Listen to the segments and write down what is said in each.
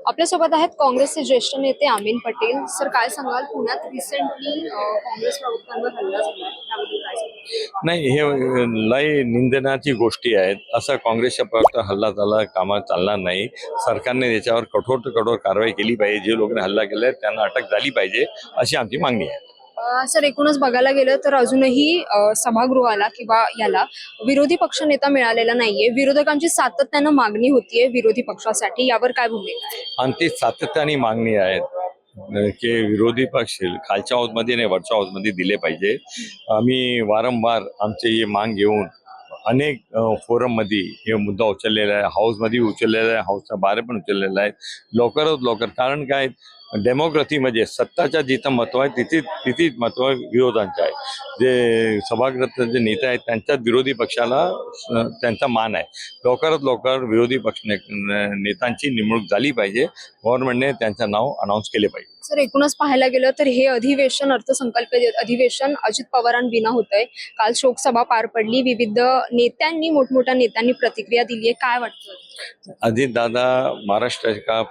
आपल्यासोबत आहेत काँग्रेसचे ज्येष्ठ नेते अमीन पटेल. सर, काय सांगाल? पुण्यात रिसेंटली काँग्रेस प्रवक्त्यांवर हल्ला झाला, त्याबद्दल काय सांगाल? नाही, हे लय निंदनाची गोष्टी आहेत. असं काँग्रेसच्या प्रवक्ता हल्ला झाला, कामात चालणार नाही. सरकारने त्याच्यावर कठोर कारवाई केली पाहिजे. जे लोकांनी हल्ला केलाय त्यांना अटक झाली पाहिजे, अशी आमची मागणी आहे. सर, एकूणच बघायला गेलं तर अजूनही सभागृहाला किंवा याला विरोधी पक्ष नेता मिळालेला नाहीये. विरोधकांची सातत्यानं मागणी होतीये विरोधी पक्षासाठी, यावर काय भूमिका आहे? आणि ती सातत्याने मागणी आहे की विरोधी पक्ष खालच्या हाऊसमध्ये नाही, वरच्या हाऊसमध्ये दिले पाहिजे. आम्ही वारंवार आमची ही माग घेऊन अनेक फोरममध्ये हे मुद्दा उचललेला आहे. हाऊसमध्ये उचललेला आहे, हाऊसच्या बाहेर पण उचललेला आहे. लवकरात लवकर, कारण काय, डेमोक्रेसीमध्ये सत्ताच्या जिथं महत्व आहे तिथेच महत्व विरोधांचं आहे. जे सभागृहाचे जे नेते आहेत त्यांच्याच विरोधी पक्षाला त्यांचा मान आहे. लवकरात लवकर विरोधी पक्ष नेत्यांची नेमणूक झाली पाहिजे. गव्हर्नमेंटने त्यांचं नाव अनाऊन्स केले पाहिजे. सर, एकूणच पाहायला गेलं तर हे अधिवेशन, अर्थसंकल्पीय अधिवेशन अजित पवारांविना होतंय. काल शोकसभा पार पडली, विविध नेत्यांनी, मोठमोठ्या नेत्यांनी प्रतिक्रिया दिली आहे. काय वाटतं? अजित दादा महाराष्ट्राचा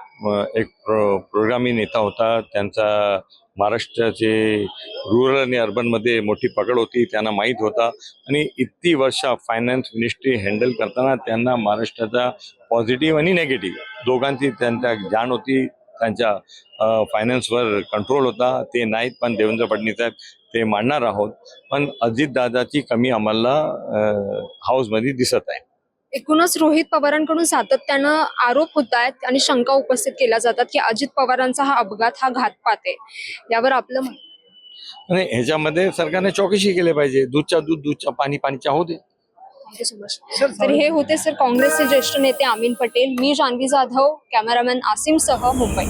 एक प्रोग्रामी नेता होता. त्यांचा महाराष्ट्राचे रुरल आणि अर्बनमध्ये मोठी पकड होती, त्यांना माहीत होता. आणि इतकी वर्ष फायनान्स मिनिस्ट्री हँडल करताना त्यांना महाराष्ट्राचा पॉझिटिव्ह आणि नेगेटिव्ह दोघांची त्यांच्या जाण होती. त्यांच्या फायनान्सवर कंट्रोल होता. ते नाहीत, पण देवेंद्र फडणवीस साहेब ते मांडणार आहोत. पण अजितदादाची कमी आम्हाला हाऊसमध्ये दिसत आहे. एकूणच रोहित पवारांकडून सातत्यानं आरोप होत आहेत आणि शंका उपस्थित केल्या जातात की अजित पवारांचा हा अपघात, हा घातपात आहे. यावर आपलं म्हणणं? आणि ह्याच्यामध्ये सरकारने चौकशी केली पाहिजे. दूधच्या दूध, दूधच्या पाणी, पाणीच्या होऊ दे. तर हे होते सर काँग्रेसचे ज्येष्ठ नेते अमीन पटेल. मी जान्हवी जाधव, कॅमेरामॅन आसिम सह, मुंबई.